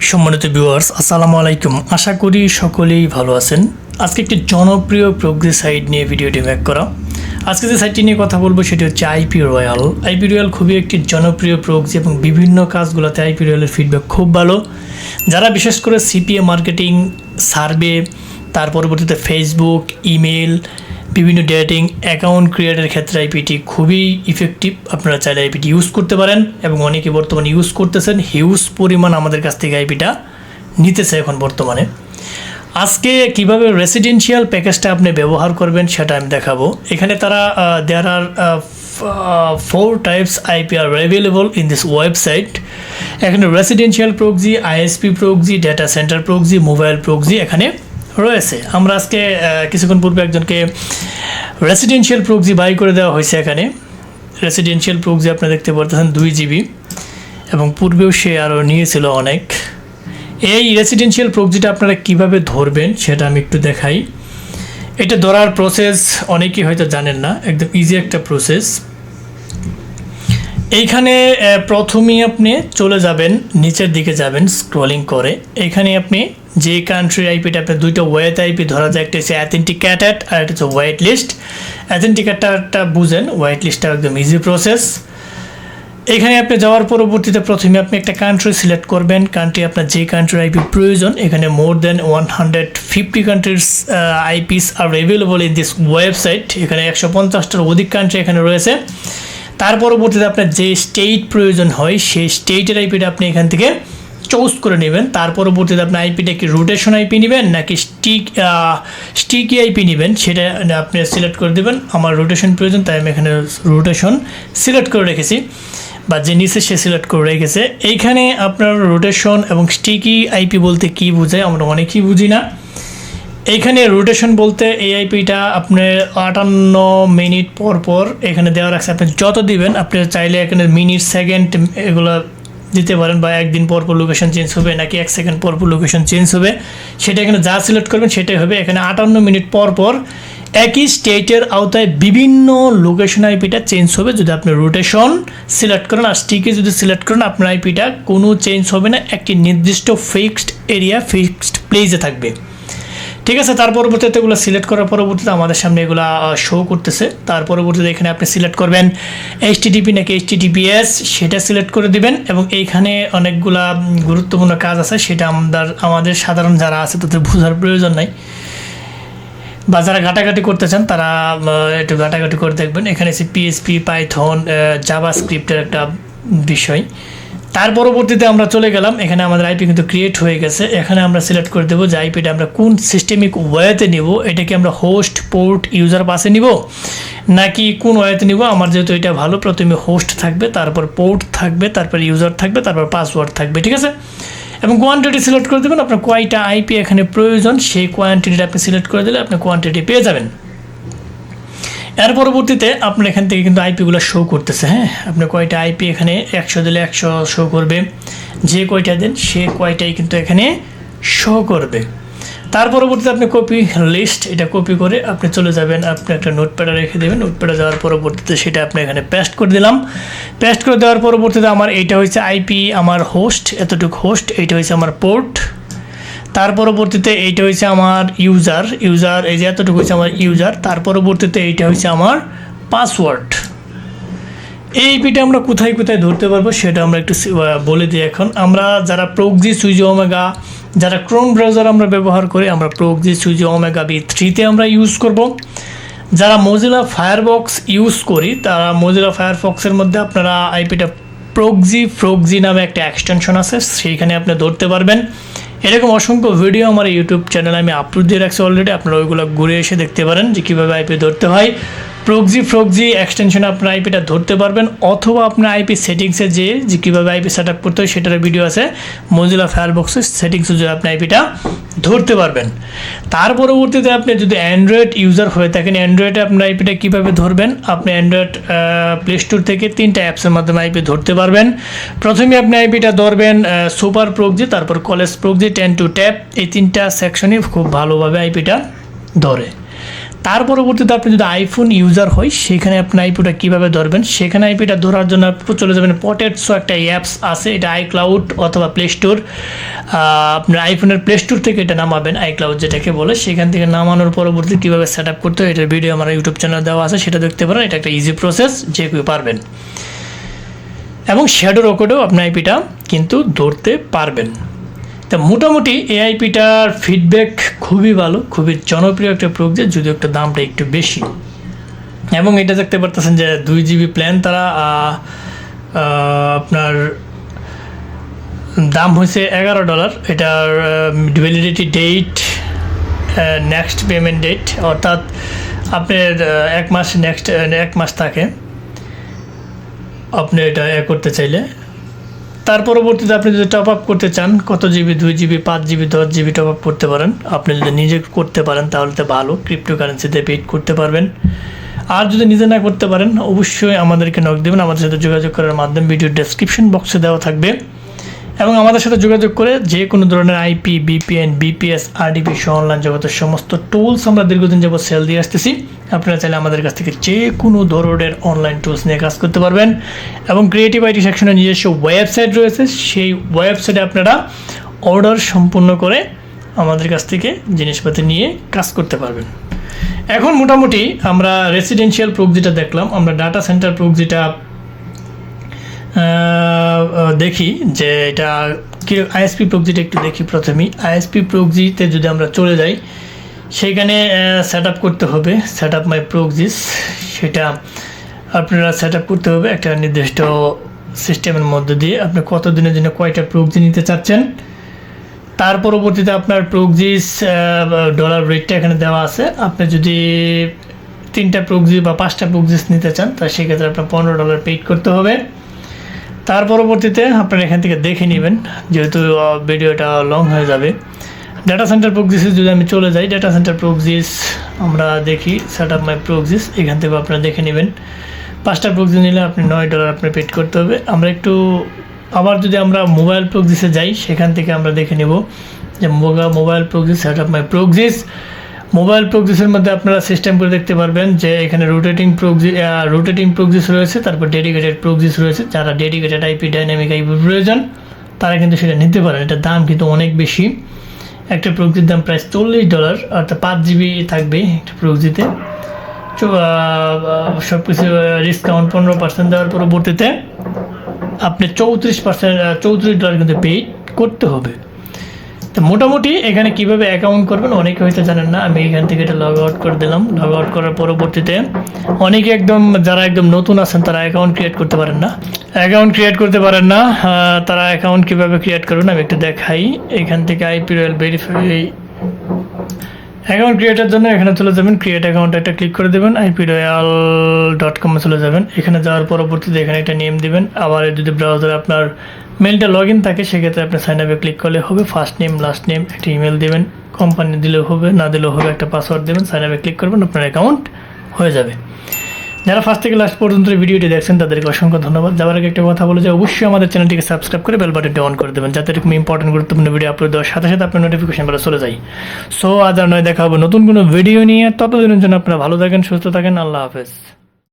সম্মানিত ভিউয়ার্স, আসসালামু আলাইকুম। আশা করি সকলেই ভালো আছেন। আজকে একটি জনপ্রিয় প্রক্সি সাইট নিয়ে ভিডিওটি মেক করা। আজকে যে সাইটটি নিয়ে কথা বলবো সেটি হচ্ছে আইপি রয়্যাল। আইপি রয়্যাল খুবই একটি জনপ্রিয় প্রক্সি এবং বিভিন্ন কাজগুলোতে আইপি রয়্যালের ফিডব্যাক খুব ভালো। যারা বিশেষ করে সিপিএ মার্কেটিং, সার্ভে, তার পরবর্তীতে ফেসবুক, ইমেল, বিভিন্ন ডেটিং অ্যাকাউন্ট ক্রিয়েটের ক্ষেত্রে আইপিটি খুবই ইফেক্টিভ। আপনারা চাইলে আইপিটি ইউজ করতে পারেন এবং অনেকে বর্তমানে ইউজ করতেছেন। হিউজ পরিমাণ আমাদের কাছ থেকে আইপিটা নিতেছে এখন বর্তমানে। আজকে কিভাবে রেসিডেন্সিয়াল প্যাকেজটা আপনি ব্যবহার করবেন সেটা আমি দেখাবো। এখানে তারা there are 4 types IP are available in this website. এখানে residential proxy, ISP proxy, data centre proxy, mobile proxy এখানে রয়েছে। আমরা আজকে কিছুক্ষণ পূর্বে একজনকে রেসিডেন্সিয়াল প্রক্সি বাই করে দেওয়া হয়েছে। এখানে রেসিডেন্সিয়াল প্রক্সি আপনি দেখতে পারতেছেন 2 জিবি, এবং পূর্বেও সে আরও নিয়েছিল অনেক। এই রেসিডেন্সিয়াল প্রক্সিটা আপনারা কিভাবে ধরবেন সেটা আমি একটু দেখাই। এটা ধরার প্রসেস অনেকেই হয়তো জানেন না, একদম ইজি একটা প্রসেস। এইখানে প্রথমেই আপনি চলে যাবেন, নিচের দিকে যাবেন স্ক্রলিং করে। এখানে আপনি যে কান্ট্রির আইপিটা, আপনার 2টা ওয়েট আইপি ধরা যায়, একটা হচ্ছে অ্যাথেন্টিকেটেড আর একটা হচ্ছে ওয়েট লিস্ট। অ্যাথেন্টিকেটেডটা বুঝেন, ওয়েট লিস্টটা একদম ইজি প্রসেস। এখানে আপনি যাওয়ার পরবর্তীতে প্রথমে আপনি একটা কান্ট্রি সিলেক্ট করবেন। কান্ট্রি আপনার যে কান্ট্রির আইপি প্রয়োজন। এখানে মোর দেন 150 countries eyepiece R available in this website. এখানে 150টার অধিক কান্ট্রি এখানে রয়েছে। তার পরবর্তীতে আপনার যে স্টেট প্রয়োজন হয় সেই স্টেটের আইপিটা আপনি এখান থেকে চুজ করে নেবেন। তার পরবর্তীতে আপনি আইপিটা কি রোটেশন আইপি নেবেন নাকি স্টিকি আইপি নেবেন সেটা আপনি সিলেক্ট করে দেবেন। আমার রোটেশন প্রয়োজন, তাই আমি এখানে রোটেশন সিলেক্ট করে রেখেছি, বা যে নিচে সে সিলেক্ট করে রেখেছে। এইখানে আপনার রোটেশন এবং স্টিকি আইপি বলতে কী বোঝায় আমরা অনেকেই বুঝি না। এইখানে রোটেশন বলতে এই আইপিটা আপনার 58 মিনিট পর পর এখানে দেওয়া রাখছে। আপনি যত দিবেন, আপনি চাইলে এখানে মিনিট, সেকেন্ড এগুলো দিতে পারেন, বা একদিন পর পর লোকেশন চেঞ্জ হবে নাকি 1 সেকেন্ড পর পর লোকেশন চেঞ্জ হবে, সেটা এখানে যা সিলেক্ট করবেন সেটাই হবে। এখানে 58 মিনিট পর পর একই স্টেটের আওতায় বিভিন্ন লোকেশন আইপিটা চেঞ্জ হবে যদি আপনি রোটেশন সিলেক্ট করেন। আর স্টিকি যদি সিলেক্ট করেন, আপনার আইপিটা কোনো চেঞ্জ হবে না, একটি নির্দিষ্ট ফিক্সড এরিয়া, ফিক্সড প্লেসে থাকবে। ঠিক আছে। তার পরবর্তীতে এগুলো সিলেক্ট করার পরবর্তীতে আমাদের সামনে এগুলো শো করতেছে। তার পরবর্তীতে এখানে আপনি সিলেক্ট করবেন HTTP নাকি HTTPS, সেটা সিলেক্ট করে দিবেন। এবং এইখানে অনেকগুলা গুরুত্বপূর্ণ কাজ আছে, সেটা আমাদের সাধারণ যারা আছে তাদের বোঝার প্রয়োজন নাই, বা যারা ঘাটাঘাটি করতে চান তারা একটু ঘাটাঘাটি করে দেখবেন। এখানে PHP, পাইথন, জাভাস্ক্রিপ্টের একটা বিষয়। তার পরবর্তীতে আমরা চলে গেলাম, এখানে আমাদের আইপি কিন্তু ক্রিয়েট হয়ে গেছে। এখানে আমরা সিলেক্ট করে দেবো যে আইপিটা আমরা কোন সিস্টেমিক ওয়েতে নিব। এটা কি আমরা হোস্ট, পোর্ট, ইউজার পাসে নিব নাকি কোন ওয়েতে নিব। আমার যেহেতু এটা ভালো, প্রথমে হোস্ট থাকবে, তারপর পোর্ট থাকবে, তারপর ইউজার থাকবে, তারপর পাসওয়ার্ড থাকবে। ঠিক আছে। এবং কোয়ান্টিটি সিলেক্ট করে দেবেন। আপনার কয়টা আইপি এখানে প্রয়োজন সেই কোয়ান্টিটিটা আপনি সিলেক্ট করে দিলে আপনি কোয়ান্টিটি পেয়ে যাবেন। এর পরবর্তীতে আপনার এখান থেকে কিন্তু আইপিগুলো শো করতেছে। হ্যাঁ, আপনি কয়টা আইপি এখানে 100 দিলে 100 শো করবে, যে কয়টা দেন সে কয়টাই কিন্তু এখানে শো করবে। তার পরবর্তীতে আপনি কপি লিস্ট, এটা কপি করে আপনি চলে যাবেন, আপনি একটা নোটপ্যাডে রেখে দেবেন। নোটপ্যাডে যাওয়ার পরবর্তীতে সেটা আপনি এখানে পেস্ট করে দিলাম। পেস্ট করে দেওয়ার পরবর্তীতে আমার এইটা হচ্ছে আইপি, আমার হোস্ট এতটুকু হোস্ট, এইটা হচ্ছে আমার পোর্ট। তার পরবর্তীতে এইটা হচ্ছে আমার ইউজার, এই যে এতটুকু হচ্ছে আমার ইউজার। তার পরবর্তীতে এইটা হচ্ছে আমার পাসওয়ার্ড। এই আইপিটা আমরা কোথায় কোথায় ধরতে পারবো সেটা আমরা একটু বলে দিই। এখন আমরা যারা প্রক্সি সুইচ ওমেগা, যারা ক্রোম ব্রাউজার আমরা ব্যবহার করি, আমরা প্রক্সি সুইচ ওমেগা V3-তে আমরা ইউজ করব। যারা মোজিলা ফায়ারফক্স ইউজ করি, তারা মোজিলা ফায়ারফক্সের মধ্যে আপনারা আইপিটা প্রক্সি নামে একটা এক্সটেনশন আছে, সেইখানে আপনি ধরতে পারবেন। এরকম অসংখ্য ভিডিও আমার ইউটিউব চ্যানেলে আমি আপলোড দিয়ে রাখছি অলরেডি, আপনারা ওইগুলো ঘুরে এসে দেখতে পারেন যে কীভাবে আইপি ধরতে হয়। প্রক্সি এক্সটেনশনে আপনার আইপিটা ধরতে পারবেন, অথবা আপনার আইপি সেটিংসে যে কীভাবে আইপি সেট আপ করতে হয় সেটার ভিডিও আছে মোজিলা ফায়ারফক্সের সেটিংসে, যে আপনি আইপিটা ধরতে পারবেন। তার পরবর্তীতে আপনি যদি অ্যান্ড্রয়েড ইউজার হয়ে থাকেন, অ্যান্ড্রয়েডে আপনার আইপিটা কীভাবে ধরবেন, আপনি অ্যান্ড্রয়েড প্লে স্টোর থেকে 3টা অ্যাপসের মাধ্যমে আইপি ধরতে পারবেন। প্রথমে আপনি আইপিটা ধরবেন সুপার প্রক্সি, তারপর কলেজ প্রক্সি, 10 to ট্যাপ, এই 3টা সেকশনে খুব ভালোভাবে আইপিটা ধরে। তার পরবর্তীতে আপনি যদি আইফোন ইউজার হয় সেখানে আপনি আইপিটা কীভাবে ধরবেন, সেখানে আইপিটা ধরার জন্য আপনি চলে যাবেন পটেটসো একটা অ্যাপস আছে, এটা আইক্লাউড অথবা প্লে স্টোর, আপনার আইফোনের প্লে স্টোর থেকে এটা নামাবেন, আইক্লাউড যেটাকে বলে। সেখান থেকে নামানোর পরবর্তী কীভাবে সেট আপ করতে হয় এটার ভিডিও আমার ইউটিউব চ্যানেল দেওয়া আছে, সেটা দেখতে পারেন। এটা একটা ইজি প্রসেস, যে কেউ পারবেন। এবং শ্যাডো রেকর্ডেও আপনি আইপিটা কিন্তু ধরতে পারবেন। তা মোটামুটি এই আইপিটার ফিডব্যাক খুবই ভালো, খুবই জনপ্রিয় একটা প্রজেক্ট, যদিও একটা দামটা একটু বেশি। এবং এটা দেখতে পারতেছেন যে 2 GB প্ল্যান তারা আপনার দাম হয়েছে $11। এটার validity date next payment date, অর্থাৎ আপনার 1 মাস নেক্সট 1 মাস থাকে আপনি এটা করতে চাইলে। তার পরবর্তীতে আপনি যদি টপ আপ করতে চান, কত GB, 2 GB, 5 GB, 10 GB top up করতে পারেন। আপনি যদি নিজে করতে পারেন তাহলে তো ভালো, ক্রিপ্টোকারেন্সিতে পেড করতে পারবেন। আর যদি নিজে না করতে পারেন অবশ্যই আমাদেরকে নক দেবেন, আমাদের সাথে যোগাযোগ করার মাধ্যমে ভিডিও ডেসক্রিপশন বক্সে দেওয়া থাকবে। এবং আমাদের সাথে যোগাযোগ করে যে কোনো ধরনের আইপি, বিপিএন, বিপিএস, আরডিপি সহ অনলাইন জগতের সমস্ত টুলস আমরা দীর্ঘদিন যাবত সেল দিয়ে আসতেছি। আপনারা চাইলে আমাদের কাছ থেকে যে কোনো ধরনের অনলাইন টুলস নিয়ে কাজ করতে পারবেন। এবং ক্রিয়েটিভ আইটি সেকশনে নিজস্ব ওয়েবসাইট রয়েছে, সেই ওয়েবসাইটে আপনারা অর্ডার সম্পূর্ণ করে আমাদের কাছ থেকে জিনিসপাতি নিয়ে কাজ করতে পারবেন। এখন মোটামুটি আমরা রেসিডেন্সিয়াল প্রক্সিটা দেখলাম, আমরা ডাটা সেন্টার প্রক্সিটা দেখি যে এটা কি। আইএসপি প্রক্সিটা একটু দেখি প্রথমেই। আইএসপি প্রক্সিতে যদি আমরা চলে যাই, সেইখানে সেট আপ করতে হবে, সেট আপ মাই প্রক্সিস, সেটা আপনারা সেট আপ করতে হবে একটা নির্দিষ্ট সিস্টেমের মধ্যে দিয়ে। আপনি কত দিনের জন্য কয়টা প্রক্সি নিতে চাচ্ছেন, তার পরবর্তীতে আপনার প্রক্সিস ডলার রেটটা এখানে দেওয়া আছে। আপনি যদি 3টা প্রক্সি বা 5টা প্রক্সিস নিতে চান তা সেক্ষেত্রে আপনার $15 পেইড করতে হবে। তার পরবর্তীতে আপনারা এখান থেকে দেখে নেবেন, যেহেতু ভিডিওটা লং হয়ে যাবে। ডাটা সেন্টার প্রক্সিসে যদি আমি চলে যাই, ডাটা সেন্টার প্রক্সিস আমরা দেখি, সেট আপ মাই প্রক্সিস, এখান থেকে আপনারা দেখে নেবেন। 5টা প্রক্সি নিলে আপনি $9 আপনার পেড করতে হবে। আমরা একটু আবার যদি আমরা মোবাইল প্রক্সিসে যাই, সেখান থেকে আমরা দেখে নেব যে mobile proxies, set up my proxies. Mobile প্রক্সিসের মধ্যে আপনারা সিস্টেম করে দেখতে পারবেন যে এখানে রোটেটিং প্রক্সিস রয়েছে, তারপর ডেডিকেটেড প্রক্সিস রয়েছে। যারা ডেডিকেটেড আইপি, ডাইনামিক আইপি প্রয়োজন তারা কিন্তু সেটা নিতে পারেন। এটার দাম কিন্তু অনেক বেশি, একটা প্রক্সির দাম প্রায় $40, অর্থাৎ 5 GB থাকবে একটা প্রক্সিতে। সব কিছু ডিসকাউন্ট 15% দেওয়ার পরবর্তীতে আপনি $34 কিন্তু পেইড করতে হবে। তো মোটামুটি এখানে কিভাবে অ্যাকাউন্ট করবেন অনেকে হয়তো জানেন না। আমি এখান থেকে এটা লগ আউট করে দিলাম। লগ আউট করার পরবর্তীতে অনেকে যারা একদম নতুন আছেন তারা অ্যাকাউন্ট ক্রিয়েট করতে পারেন না। তারা অ্যাকাউন্ট কীভাবে ক্রিয়েট করবেন আমি একটু দেখাই। এখান থেকে আইপি রয়্যাল ভেরিফাই অ্যাকাউন্ট ক্রিয়েটের জন্য এখানে চলে যাবেন, ক্রিয়েট অ্যাকাউন্ট একটা ক্লিক করে দেবেন, iproyal.com চলে যাবেন। এখানে যাওয়ার পরবর্তীতে এখানে একটা নেম দিবেন। আবার যদি ব্রাউজারে আপনার মেলটা লগ ইন থাকে সেক্ষেত্রে আপনি সাইন আপে ক্লিক করলে হবে। ফার্স্ট নেম, লাস্ট নেম, একটা ইমেল দেবেন, কোম্পানি দিলেও হবে, না দিলেও হবে, একটা পাসওয়ার্ড দেবেন, সাইন আপে ক্লিক করবেন, আপনার অ্যাকাউন্ট হয়ে যাবে। যারা ফার্স্ট থেকে লাস্ট পর্যন্ত ভিডিওটি দেখছেন তাদেরকে অসংখ্য ধন্যবাদ। যাওয়ার আগে একটা কথা বলে যে অবশ্যই আমাদের চ্যানেলটিকে সাবস্ক্রাইব করে বেল বাটনটি অন করে দেবেন, যাতে এরকম ইম্পর্টেন্ট গুরুত্বপূর্ণ ভিডিও আপলোড দেওয়ার সাথে সাথে আপনার নোটিফিকেশন বেলা চলে যায়। সো আজ আর নয়, দেখা হবে নতুন কোনো ভিডিও নিয়ে। ততদিনের জন্য আপনারা ভালো থাকেন, সুস্থ থাকেন। আল্লাহ হাফেজ।